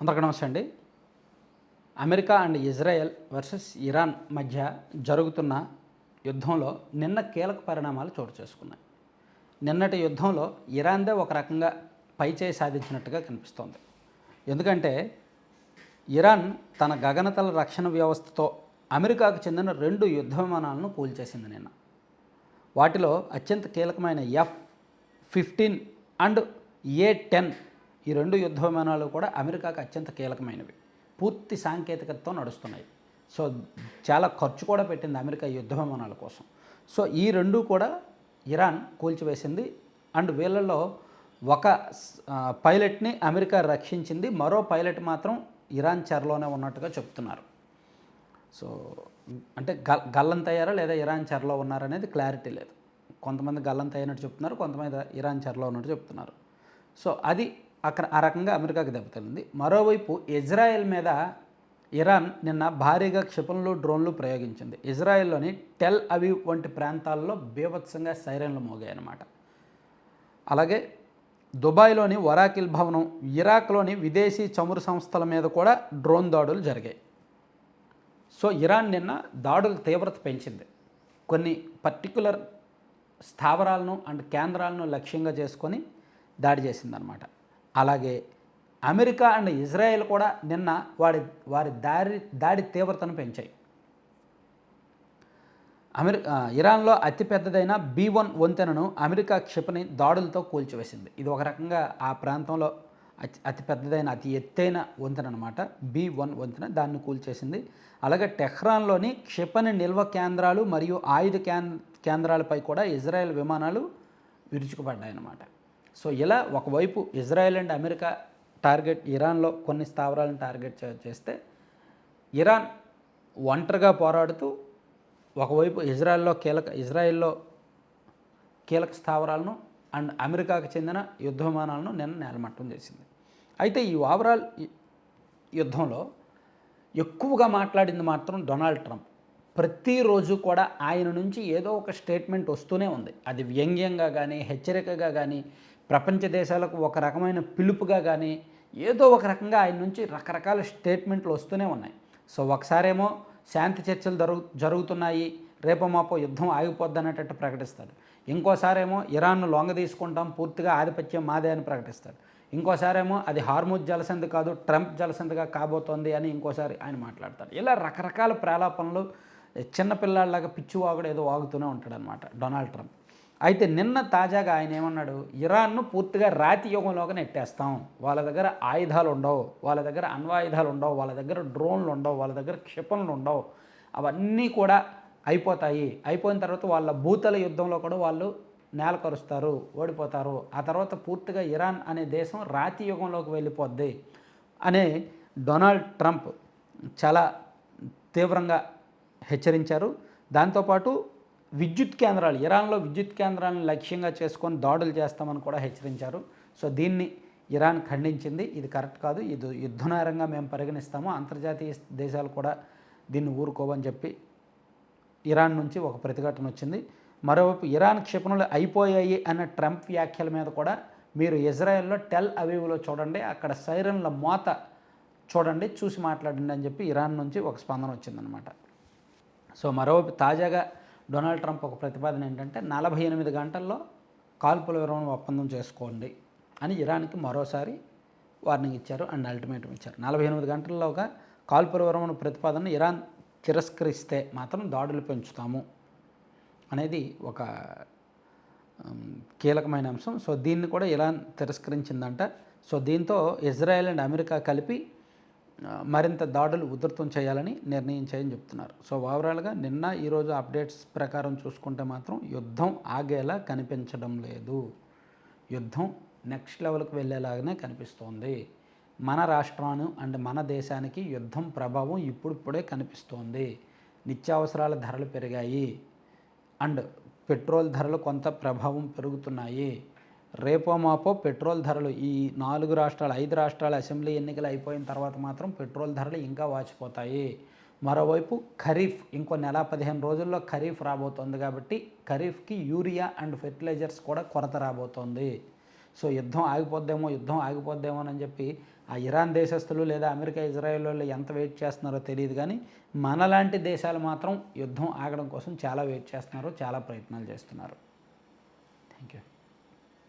అందరికీ నమస్తే అండి. America and Israel versus Iran మధ్య జరుగుతున్న యుద్ధంలో నిన్న కీలక పరిణామాలు చోటు చేసుకున్నాయి. నిన్నటి యుద్ధంలో ఇరాన్దే ఒక రకంగా పైచేయి సాధించినట్టుగా కనిపిస్తోంది. ఎందుకంటే ఇరాన్ తన గగనతల రక్షణ వ్యవస్థతో అమెరికాకు చెందిన 2 యుద్ధ విమానాలను కూల్చేసింది నిన్న. వాటిలో అత్యంత కీలకమైన F-15 అండ్ A-10 ఈ 2 యుద్ధ విమానాలు కూడా అమెరికాకు అత్యంత కీలకమైనవి. పూర్తి సాంకేతికతతో నడుస్తున్నాయి. సో చాలా ఖర్చు కూడా పెట్టింది అమెరికా యుద్ధ విమానాల కోసం. సో ఈ 2 కూడా ఇరాన్ కూల్చివేసింది. అండ్ వీళ్ళల్లో ఒక పైలట్ని అమెరికా రక్షించింది, మరో పైలట్ మాత్రం ఇరాన్ చెరలోనే ఉన్నట్టుగా చెప్తున్నారు. సో అంటే గల్లంతయ్యారా లేదా ఇరాన్ చెరలో ఉన్నారనేది క్లారిటీ లేదు. కొంతమంది గల్లంతయ్యినట్టు చెప్తున్నారు, కొంతమంది ఇరాన్ చెరలో ఉన్నట్టు చెప్తున్నారు. సో అది అక్కడ ఆ రకంగా అమెరికాకి దెబ్బతలింది. మరోవైపు ఇజ్రాయెల్ మీద ఇరాన్ నిన్న భారీగా క్షిపణులు, డ్రోన్లు ప్రయోగించింది. ఇజ్రాయెల్లోని టెల్ అవీవ్ వంటి ప్రాంతాల్లో బీభత్సంగా సైరన్లు మోగాయన్నమాట. అలాగే దుబాయ్లోని వరాకిల్ భవనం, ఇరాక్లోని విదేశీ చమురు సంస్థల మీద కూడా డ్రోన్ దాడులు జరిగాయి. సో ఇరాన్ నిన్న దాడుల తీవ్రత పెంచింది. కొన్ని పర్టికులర్ స్థావరాలను అండ్ కేంద్రాలను లక్ష్యంగా చేసుకొని దాడి చేసిందనమాట. అలాగే అమెరికా అండ్ ఇజ్రాయెల్ కూడా నిన్న వారి దాడి తీవ్రతను పెంచాయి. ఇరాన్లో అతిపెద్దదైన B-1 వంతెనను అమెరికా క్షిపణి దాడులతో కూల్చివేసింది. ఇది ఒక రకంగా ఆ ప్రాంతంలో అతిపెద్దదైన అతి ఎత్తైన వంతెన అనమాట. B-1 వంతెన, దాన్ని కూల్చేసింది. అలాగే టెహ్రాన్లోని క్షిపణి నిల్వ కేంద్రాలు మరియు ఆయుధ కేంద్రాలపై కూడా ఇజ్రాయెల్ విమానాలు విరుచుకుపడ్డాయన్నమాట. సో ఇలా ఒకవైపు ఇజ్రాయెల్ అండ్ అమెరికా టార్గెట్ ఇరాన్లో కొన్ని స్థావరాలను టార్గెట్ చేస్తే, ఇరాన్ ఒంటరిగా పోరాడుతూ ఒకవైపు ఇజ్రాయెల్లో కీలక స్థావరాలను అండ్ అమెరికాకు చెందిన యుద్ధ విమానాలను నిన్న నేలమట్టం చేసింది. అయితే ఈ ఓవరాల్ యుద్ధంలో ఎక్కువగా మాట్లాడింది మాత్రం డొనాల్డ్ ట్రంప్. ప్రతిరోజు కూడా ఆయన నుంచి ఏదో ఒక స్టేట్మెంట్ వస్తూనే ఉంది. అది వ్యంగ్యంగా కానీ, హెచ్చరికగా కానీ, ప్రపంచ దేశాలకు ఒక రకమైన పిలుపుగా కానీ, ఏదో ఒక రకంగా ఆయన నుంచి రకరకాల స్టేట్మెంట్లు వస్తూనే ఉన్నాయి. సో ఒకసారేమో శాంతి చర్చలు జరుగుతున్నాయి, రేపో మాపో యుద్ధం ఆగిపోద్ది అనేటట్టు ప్రకటిస్తాడు. ఇంకోసారేమో ఇరాన్ను లొంగ తీసుకుంటాం, పూర్తిగా ఆధిపత్యం మాదే అని ప్రకటిస్తాడు. ఇంకోసారేమో అది హార్ముజ్ జలసంధి కాదు, ట్రంప్ జలసంధిగా కాబోతోంది అని ఇంకోసారి ఆయన మాట్లాడతాడు. ఇలా రకరకాల ప్రాలాపనలు, చిన్నపిల్లాళ్ళలాగా పిచ్చివాగుడు ఏదో వాగుతూనే ఉంటాడనమాట డొనాల్డ్ ట్రంప్. అయితే నిన్న తాజాగా ఆయన ఏమన్నాడు, ఇరాన్ను పూర్తిగా రాతి యుగంలోకి నెట్టేస్తాం, వాళ్ళ దగ్గర ఆయుధాలు ఉండవు, వాళ్ళ దగ్గర అణ్వాయుధాలు ఉండవు, వాళ్ళ దగ్గర డ్రోన్లు ఉండవు, వాళ్ళ దగ్గర క్షిపణులు ఉండవు, అవన్నీ కూడా అయిపోతాయి. అయిపోయిన తర్వాత వాళ్ళ భూతల యుద్ధంలో కూడా వాళ్ళు నేలకరుస్తారు, ఓడిపోతారు. ఆ తర్వాత పూర్తిగా ఇరాన్ అనే దేశం రాతి యుగంలోకి వెళ్ళిపోద్ది అనే డొనాల్డ్ ట్రంప్ చాలా తీవ్రంగా హెచ్చరించారు. దాంతోపాటు విద్యుత్ కేంద్రాలు, ఇరాన్లో విద్యుత్ కేంద్రాలను లక్ష్యంగా చేసుకొని దాడులు చేస్తామని కూడా హెచ్చరించారు. సో దీన్ని ఇరాన్ ఖండించింది. ఇది కరెక్ట్ కాదు, ఇది యుద్ధనేరంగా మేము పరిగణిస్తాము, అంతర్జాతీయ దేశాలు కూడా దీన్ని ఊరుకోవని చెప్పి ఇరాన్ నుంచి ఒక ప్రతిఘటన వచ్చింది. మరోవైపు ఇరాన్ క్షిపణులు అయిపోయాయి అన్న ట్రంప్ వ్యాఖ్యల మీద కూడా మీరు ఇజ్రాయెల్లో టెల్ అవీవ్లో చూడండి, అక్కడ సైరన్ల మోత చూడండి, చూసి మాట్లాడండి అని చెప్పి ఇరాన్ నుంచి ఒక స్పందన వచ్చిందనమాట. సో మరోవైపు తాజాగా డొనాల్డ్ ట్రంప్ ఒక ప్రతిపాదన ఏంటంటే 48 గంటల్లో కాల్పుల విరమణ ఒప్పందం చేసుకోండి అని ఇరాన్కి మరోసారి వార్నింగ్ ఇచ్చారు అండ్ అల్టిమేటం ఇచ్చారు. 48 గంటల్లోగా కాల్పుల విరమణ ప్రతిపాదనను ఇరాన్ తిరస్కరిస్తే మాత్రం దాడులు పెంచుతాము అనేది ఒక కీలకమైన అంశం. సో దీన్ని కూడా ఇరాన్ తిరస్కరించిందంట. సో దీంతో ఇజ్రాయెల్ అండ్ అమెరికా కలిపి మరింత దాడులు ఉధృతం చేయాలని నిర్ణయించాయని చెప్తున్నారు. సో ఓవరాల్గా నిన్న ఈరోజు అప్డేట్స్ ప్రకారం చూసుకుంటే మాత్రం యుద్ధం ఆగేలా కనిపించడం లేదు. యుద్ధం నెక్స్ట్ లెవెల్కి వెళ్ళేలాగానే కనిపిస్తోంది. మన రాష్ట్రాన్ని అండ్ మన దేశానికి యుద్ధం ప్రభావం ఇప్పుడిప్పుడే కనిపిస్తోంది. నిత్యావసరాల ధరలు పెరిగాయి అండ్ పెట్రోల్ ధరలు కొంత ప్రభావం పెరుగుతున్నాయి. రేపో మాపో పెట్రోల్ ధరలు ఈ 5 రాష్ట్రాల అసెంబ్లీ ఎన్నికలు అయిపోయిన తర్వాత మాత్రం పెట్రోల్ ధరలు ఇంకా వాచిపోతాయి. మరోవైపు ఖరీఫ్ ఇంకో నెల 15 రోజుల్లో ఖరీఫ్ రాబోతోంది కాబట్టి ఖరీఫ్కి యూరియా అండ్ ఫెర్టిలైజర్స్ కూడా కొరత రాబోతోంది. సో యుద్ధం ఆగిపోద్దేమో అని చెప్పి ఆ ఇరాన్ దేశస్తులు లేదా అమెరికా ఇజ్రాయెల్ వాళ్ళు ఎంత వెయిట్ చేస్తున్నారో తెలియదు, కానీ మనలాంటి దేశాలు మాత్రం యుద్ధం ఆగడం కోసం చాలా వెయిట్ చేస్తున్నారు, చాలా ప్రయత్నాలు చేస్తున్నారు. Thank you.